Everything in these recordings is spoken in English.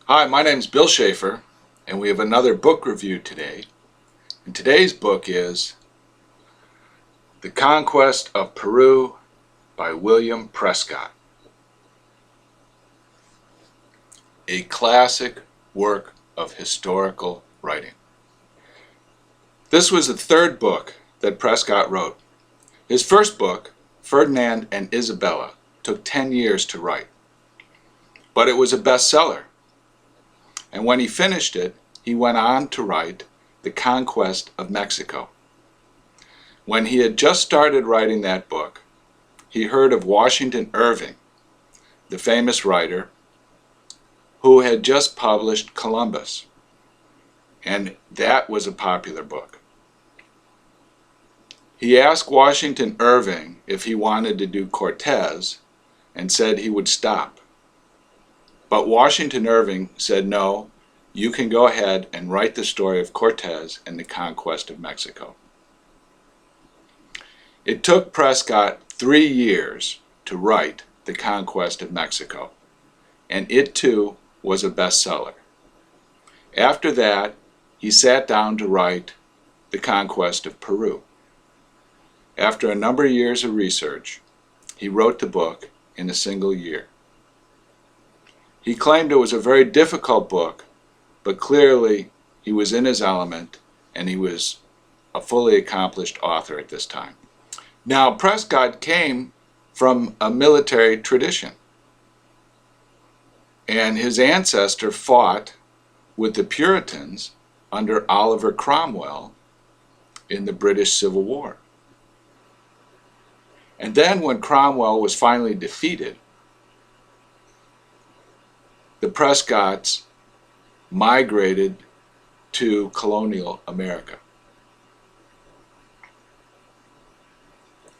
Hi, my name is Bill Schaeffer, and we have another book review today. And today's book is The Conquest of Peru by William Prescott. A classic work of historical writing. This was the third book that Prescott wrote. His first book, Ferdinand and Isabella, took 10 years to write, but it was a bestseller. And when he finished it, he went on to write The Conquest of Mexico. When he had just started writing that book, he heard of Washington Irving, the famous writer, who had just published Columbus, and that was a popular book. He asked Washington Irving if he wanted to do Cortes and said he would stop. But Washington Irving said, "No, you can go ahead and write the story of Cortes and the Conquest of Mexico." It took Prescott 3 years to write The Conquest of Mexico, and it too was a bestseller. After that, he sat down to write The Conquest of Peru. After a number of years of research, he wrote the book in a single year. He claimed it was a very difficult book, but clearly he was in his element and he was a fully accomplished author at this time. Now, Prescott came from a military tradition, and his ancestor fought with the Puritans under Oliver Cromwell in the British Civil War. And then when Cromwell was finally defeated, the Prescotts migrated to colonial America.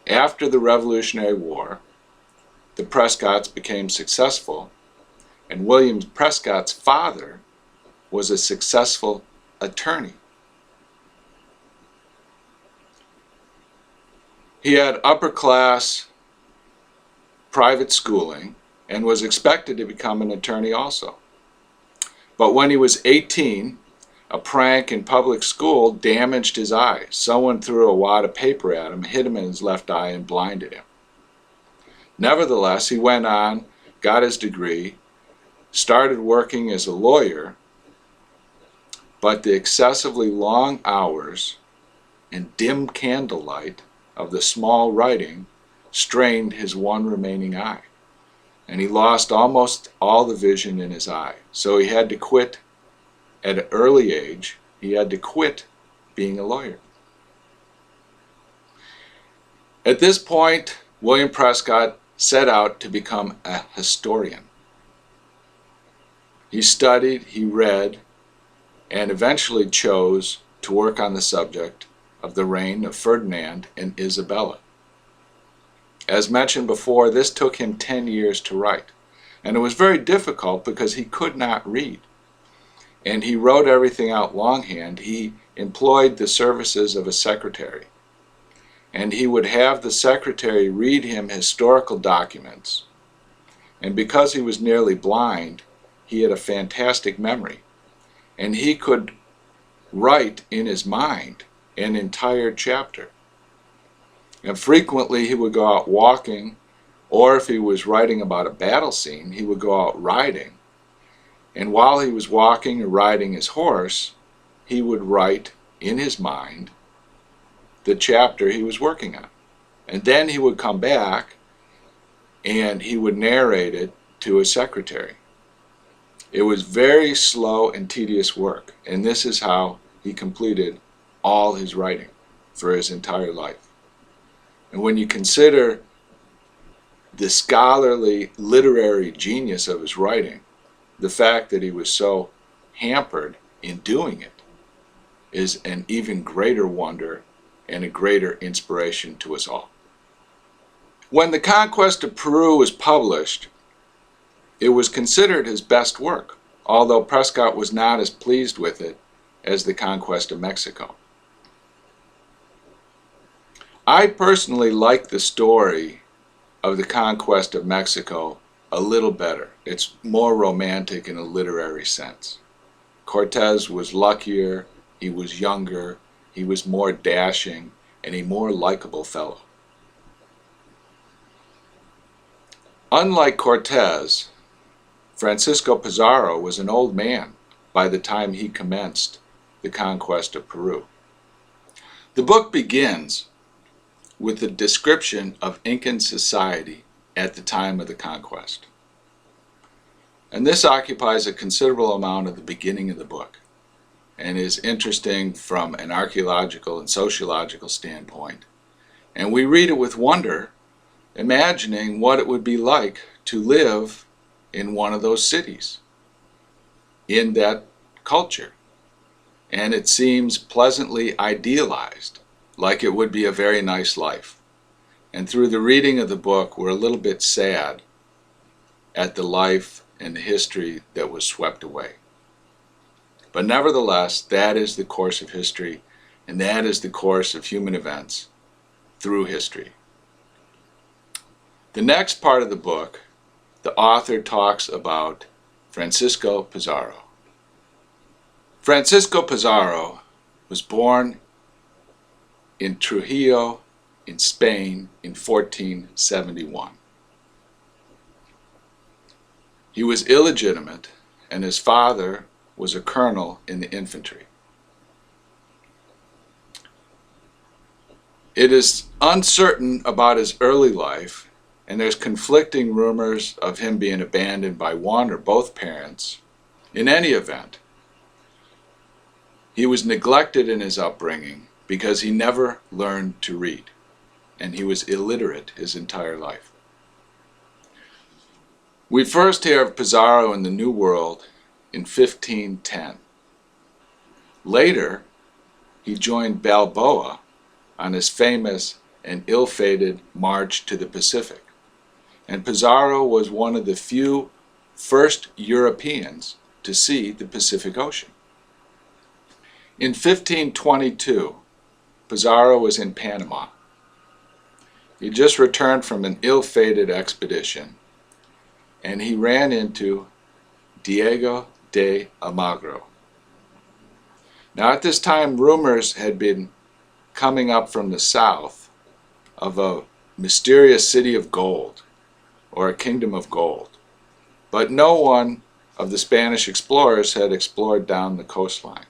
After the Revolutionary War, the Prescotts became successful, and William Prescott's father was a successful attorney. He had upper-class private schooling and was expected to become an attorney also. But when he was 18, a prank in public school damaged his eye. Someone threw a wad of paper at him, hit him in his left eye, and blinded him. Nevertheless, he went on, got his degree, started working as a lawyer, but the excessively long hours and dim candlelight of the small writing strained his one remaining eye, and he lost almost all the vision in his eye. So he had to quit at an early age. He had to quit being a lawyer. At this point, William Prescott set out to become a historian. He studied, he read, and eventually chose to work on the subject of the reign of Ferdinand and Isabella. As mentioned before, this took him 10 years to write, and it was very difficult because he could not read. And he wrote everything out longhand. He employed the services of a secretary, and he would have the secretary read him historical documents. And because he was nearly blind, he had a fantastic memory, and he could write in his mind an entire chapter. And frequently he would go out walking, or if he was writing about a battle scene, he would go out riding. And while he was walking or riding his horse, he would write in his mind the chapter he was working on. And then he would come back and he would narrate it to his secretary. It was very slow and tedious work, and this is how he completed all his writing for his entire life. And when you consider the scholarly literary genius of his writing, the fact that he was so hampered in doing it is an even greater wonder and a greater inspiration to us all. When The Conquest of Peru was published, it was considered his best work, although Prescott was not as pleased with it as The Conquest of Mexico. I personally like the story of the Conquest of Mexico a little better. it's more romantic in a literary sense. Cortes was luckier, he was younger, he was more dashing, and a more likable fellow. Unlike Cortes, Francisco Pizarro was an old man by the time he commenced the conquest of Peru. The book begins with a description of Incan society at the time of the conquest. And this occupies a considerable amount of the beginning of the book and is interesting from an archaeological and sociological standpoint. And we read it with wonder, imagining what it would be like to live in one of those cities, in that culture. And it seems pleasantly idealized, like it would be a very nice life. And through the reading of the book, we're a little bit sad at the life and the history that was swept away. But nevertheless, that is the course of history, and that is the course of human events through history. The next part of the book, the author talks about Francisco Pizarro. Francisco Pizarro was born in Trujillo in Spain in 1471. He was illegitimate, and his father was a colonel in the infantry. It is uncertain about his early life, and there's conflicting rumors of him being abandoned by one or both parents. In any event, he was neglected in his upbringing because he never learned to read, and he was illiterate his entire life. We first hear of Pizarro in the New World in 1510. Later, he joined Balboa on his famous and ill-fated march to the Pacific, and Pizarro was one of the few first Europeans to see the Pacific Ocean. In 1522, Pizarro was in Panama. He just returned from an ill-fated expedition, and he ran into Diego de Almagro. Now at this time, rumors had been coming up from the south of a mysterious city of gold, or a kingdom of gold. But no one of the Spanish explorers had explored down the coastline.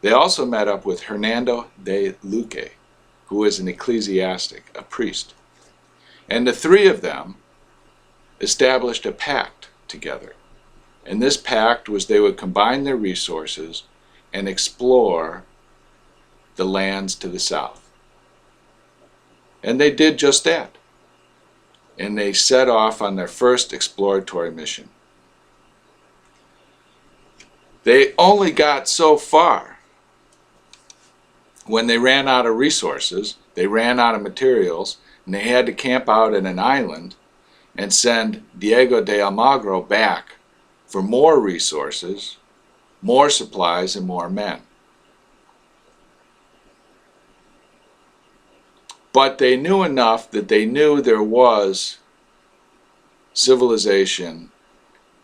They also met up with Hernando de Luque, who was an ecclesiastic, a priest. And the three of them established a pact together. And this pact was they would combine their resources and explore the lands to the south. And they did just that. And they set off on their first exploratory mission. They only got so far. When they ran out of resources, they ran out of materials, and they had to camp out in an island and send Diego de Almagro back for more resources, more supplies, and more men. But they knew enough that they knew there was civilization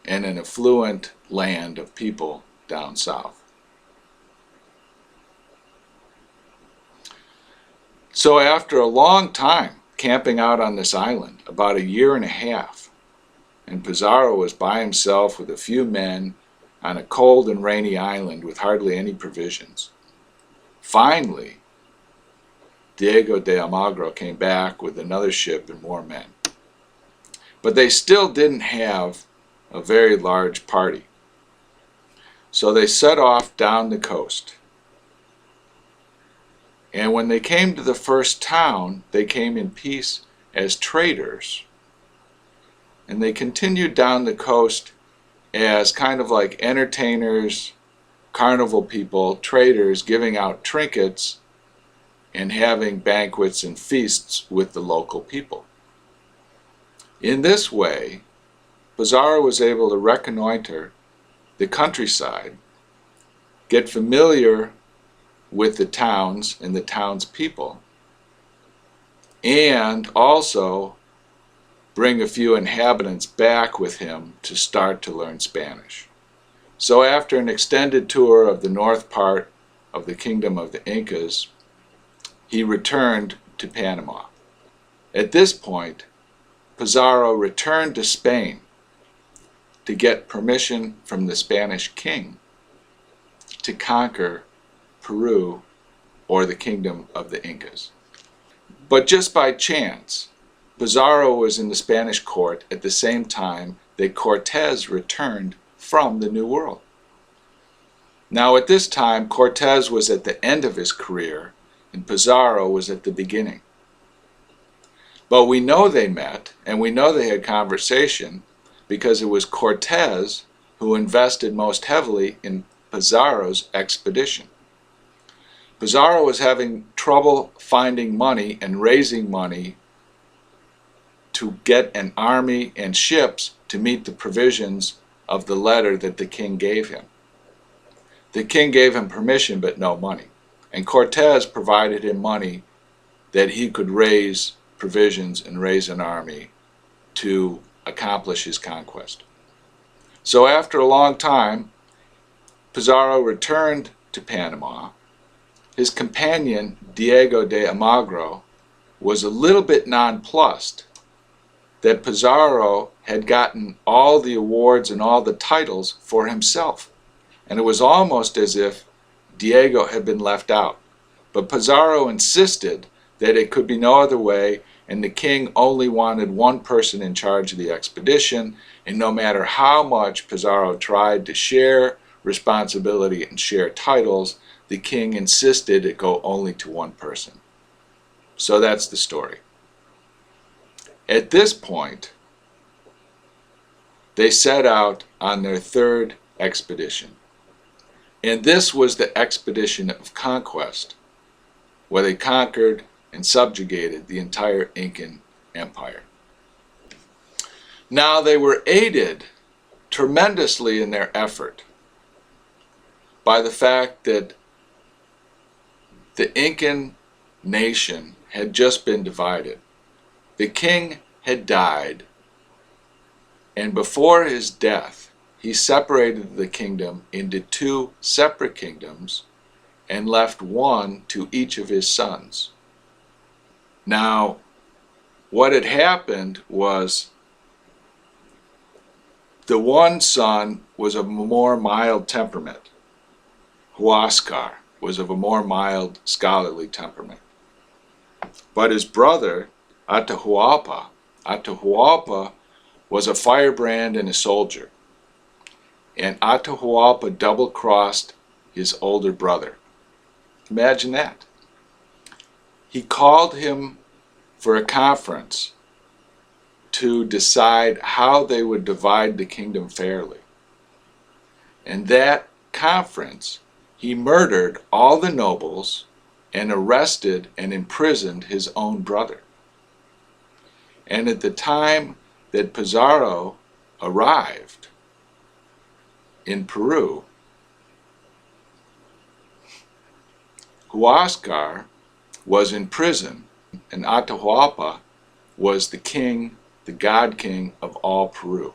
and an affluent land of people down south. So after a long time camping out on this island, about a year and a half, and Pizarro was by himself with a few men on a cold and rainy island with hardly any provisions. Finally, Diego de Almagro came back with another ship and more men. But they still didn't have a very large party. So they set off down the coast. And when they came to the first town, they came in peace as traders. And they continued down the coast as kind of like entertainers, carnival people, traders, giving out trinkets and having banquets and feasts with the local people. In this way, Pizarro was able to reconnoiter the countryside, get familiar with the towns and the townspeople, and also bring a few inhabitants back with him to start to learn Spanish. So after an extended tour of the north part of the kingdom of the Incas, he returned to Panama. At this point, Pizarro returned to Spain to get permission from the Spanish king to conquer Peru, or the kingdom of the Incas. But just by chance, Pizarro was in the Spanish court at the same time that Cortes returned from the New World. Now at this time, Cortes was at the end of his career and Pizarro was at the beginning. But we know they met and we know they had conversation because it was Cortes who invested most heavily in Pizarro's expedition. Pizarro was having trouble finding money and raising money to get an army and ships to meet the provisions of the letter that the king gave him. The king gave him permission but no money, and Cortes provided him money that he could raise provisions and raise an army to accomplish his conquest. So after a long time, Pizarro returned to Panama. His companion, Diego de Almagro, was a little bit nonplussed that Pizarro had gotten all the awards and all the titles for himself. And it was almost as if Diego had been left out. But Pizarro insisted that it could be no other way, and the king only wanted one person in charge of the expedition, and no matter how much Pizarro tried to share responsibility and share titles, the king insisted it go only to one person. So that's the story. At this point, they set out on their third expedition. And this was the expedition of conquest, where they conquered and subjugated the entire Incan Empire. Now they were aided tremendously in their effort by the fact that the Incan nation had just been divided. The king had died, and before his death, he separated the kingdom into two separate kingdoms and left one to each of his sons. Now, what had happened was the one son was of a more mild temperament. Huascar was of a more mild, scholarly temperament. But his brother, Atahuallpa was a firebrand and a soldier. And Atahuallpa double-crossed his older brother. Imagine that. He called him for a conference to decide how they would divide the kingdom fairly. And that conference, he murdered all the nobles and arrested and imprisoned his own brother. And at the time that Pizarro arrived in Peru, Huascar was in prison, and Atahuallpa was the king, the god king of all Peru.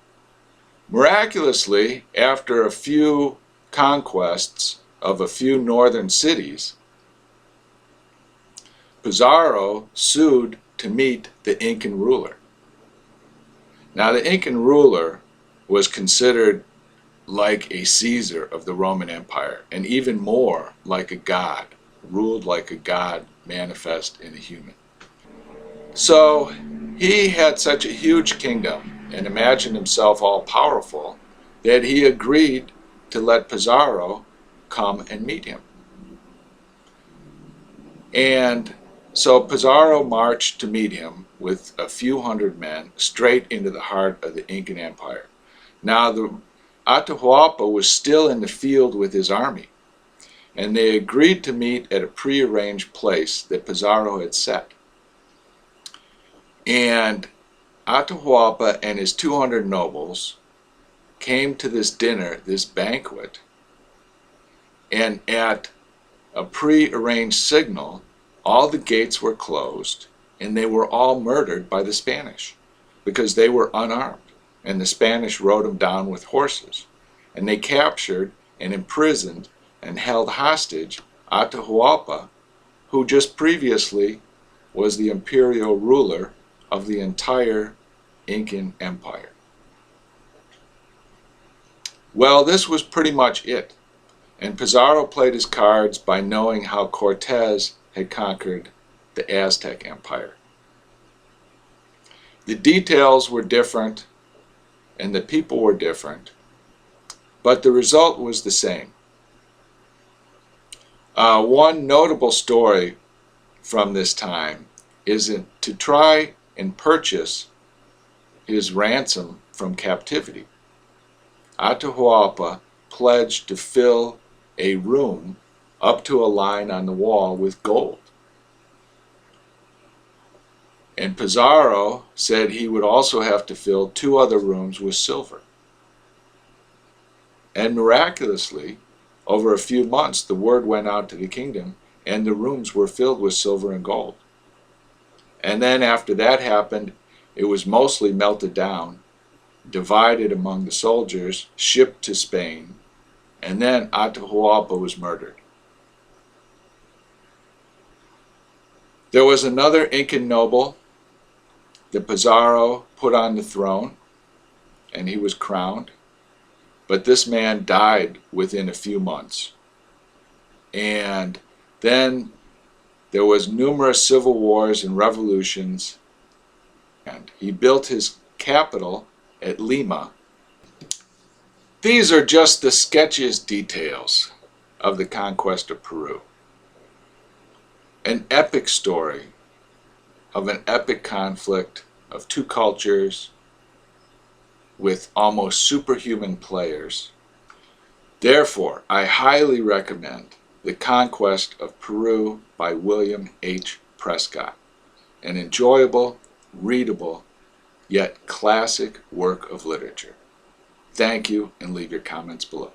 Miraculously, after a few conquests of a few northern cities, Pizarro sued to meet the Incan ruler. Now the Incan ruler was considered like a Caesar of the Roman Empire, and even more like a god, ruled like a god manifest in a human. So he had such a huge kingdom and imagined himself all powerful that he agreed to let Pizarro come and meet him. And so Pizarro marched to meet him with a few hundred men straight into the heart of the Incan Empire. Now the Atahuallpa was still in the field with his army, and they agreed to meet at a prearranged place that Pizarro had set. And Atahuallpa and his 200 nobles came to this dinner, this banquet, and at a prearranged signal, all the gates were closed, and they were all murdered by the Spanish. because they were unarmed, and the Spanish rode them down with horses. And they captured and imprisoned and held hostage Atahuallpa, who just previously was the imperial ruler of the entire Incan Empire. Well, this was pretty much it, and Pizarro played his cards by knowing how Cortes had conquered the Aztec Empire. The details were different, and the people were different, but the result was the same. One notable story from this time is to try and purchase his ransom from captivity. Atahuallpa pledged to fill a room up to a line on the wall with gold. And Pizarro said he would also have to fill 2 other rooms with silver. And miraculously, over a few months, the word went out to the kingdom, and the rooms were filled with silver and gold. And then after that happened, it was mostly melted down, divided among the soldiers, shipped to Spain, and then Atahuallpa was murdered. There was another Incan noble that Pizarro put on the throne, and he was crowned. But this man died within a few months. And then there was numerous civil wars and revolutions. And he built his capital at Lima. These are just the sketchiest details of the conquest of Peru. An epic story of an epic conflict of 2 cultures with almost superhuman players. Therefore, I highly recommend The Conquest of Peru by William H. Prescott, an enjoyable, readable, yet classic work of literature. Thank you, and leave your comments below.